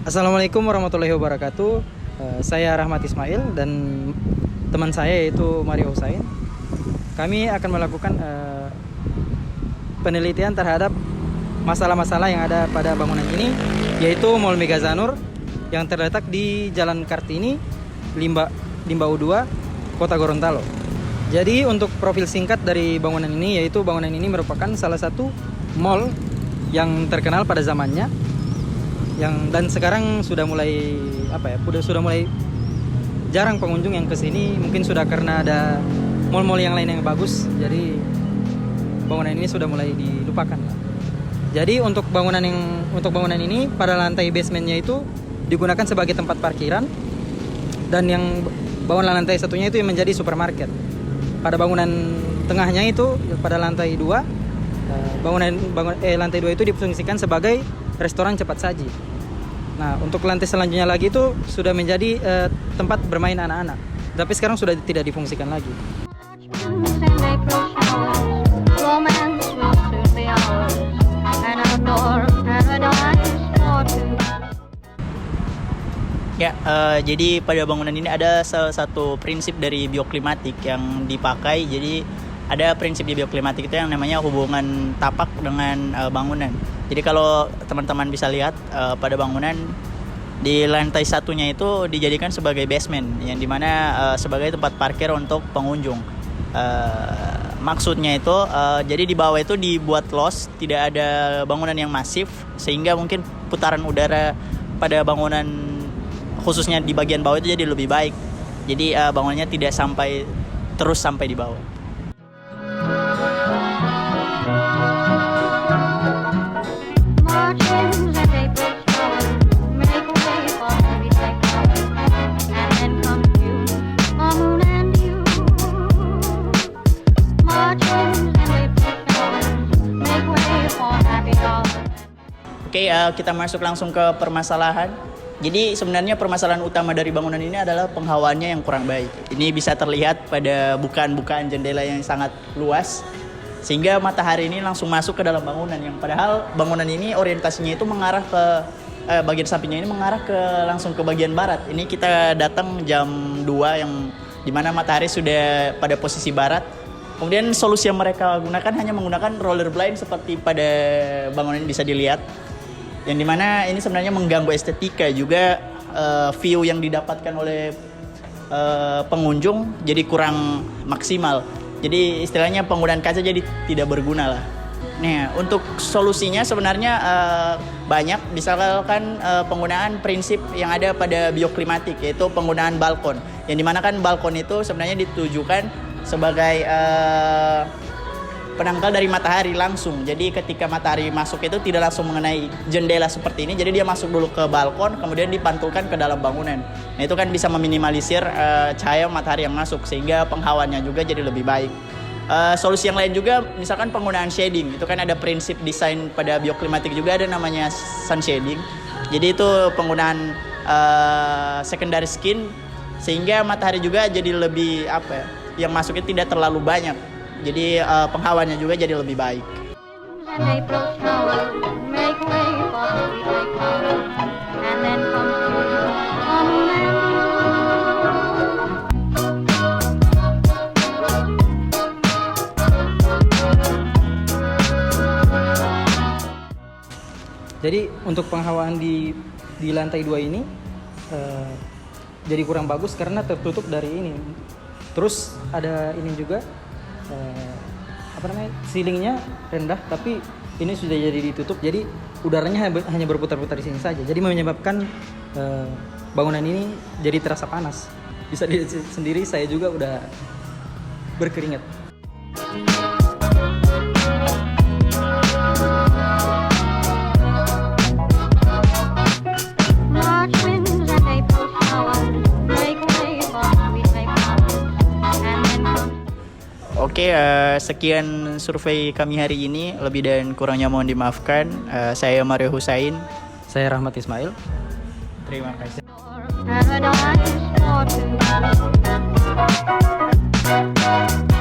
Assalamualaikum warahmatullahi wabarakatuh. Saya Rahmat Ismail dan teman saya yaitu Mario Husain. Kami akan melakukan penelitian terhadap masalah-masalah yang ada pada bangunan ini, yaitu Mall Megazanur yang terletak di Jalan Kartini, Limba U2, Kota Gorontalo. Jadi untuk profil singkat dari bangunan ini, yaitu bangunan ini merupakan salah satu mall yang terkenal pada zamannya, dan sekarang sudah mulai sudah mulai jarang pengunjung yang kesini, mungkin sudah karena ada mall-mall yang lain yang bagus, jadi bangunan ini sudah mulai dilupakan. Jadi untuk bangunan ini pada lantai basementnya itu digunakan sebagai tempat parkiran, dan yang bangunan lantai satunya itu yang menjadi supermarket. Pada bangunan tengahnya itu pada lantai 2, lantai 2 itu difungsikan sebagai restoran cepat saji. Nah, untuk lantai selanjutnya lagi itu sudah menjadi tempat bermain anak-anak, tapi sekarang sudah tidak difungsikan lagi. Ya, jadi pada bangunan ini ada salah satu prinsip dari bioklimatik yang dipakai. Jadi ada prinsip di bioklimatik itu yang namanya hubungan tapak dengan bangunan. Jadi kalau teman-teman bisa lihat pada bangunan di lantai satunya itu dijadikan sebagai basement, yang dimana sebagai tempat parkir untuk pengunjung. Maksudnya itu jadi di bawah itu dibuat los, tidak ada bangunan yang masif, sehingga mungkin putaran udara pada bangunan khususnya di bagian bawah itu jadi lebih baik. Jadi bangunannya tidak terus sampai di bawah. Oke, kita masuk langsung ke permasalahan. Jadi sebenarnya permasalahan utama dari bangunan ini adalah penghawaannya yang kurang baik. Ini bisa terlihat pada bukaan-bukaan jendela yang sangat luas, sehingga matahari ini langsung masuk ke dalam bangunan, yang padahal bangunan ini orientasinya itu mengarah ke bagian sampingnya ini mengarah langsung ke bagian barat. Ini kita datang jam 2 yang dimana matahari sudah pada posisi barat. Kemudian solusi yang mereka gunakan hanya menggunakan roller blind seperti pada bangunan ini bisa dilihat, yang dimana ini sebenarnya mengganggu estetika juga. View yang didapatkan oleh pengunjung jadi kurang maksimal. Jadi istilahnya penggunaan kaca jadi tidak berguna lah. Nah, untuk solusinya sebenarnya banyak. Misalkan penggunaan prinsip yang ada pada bioklimatik, yaitu penggunaan balkon, yang dimana kan balkon itu sebenarnya ditujukan sebagai penangkal dari matahari langsung. Jadi ketika matahari masuk itu tidak langsung mengenai jendela seperti ini, jadi dia masuk dulu ke balkon, kemudian dipantulkan ke dalam bangunan. Nah, itu kan bisa meminimalisir cahaya matahari yang masuk, sehingga penghawaannya juga jadi lebih baik. Solusi yang lain juga misalkan penggunaan shading. Itu kan ada prinsip desain pada bioklimatik juga, ada namanya sun shading. Jadi itu penggunaan secondary skin, sehingga matahari juga jadi lebih yang masuknya tidak terlalu banyak. Jadi penghawaannya juga jadi lebih baik. Jadi untuk penghawaan di lantai 2 ini jadi kurang bagus karena tertutup dari ini. Terus ada ini juga ceilingnya rendah, tapi ini sudah jadi ditutup, jadi udaranya hanya berputar-putar di sini saja, jadi menyebabkan bangunan ini jadi terasa panas. Bisa dilihat sendiri, saya juga udah berkeringat. Oke, sekian survei kami hari ini. Lebih dan kurangnya mohon dimaafkan. Saya Mario Husain. Saya Rahmat Ismail. Terima kasih. Paradise for two.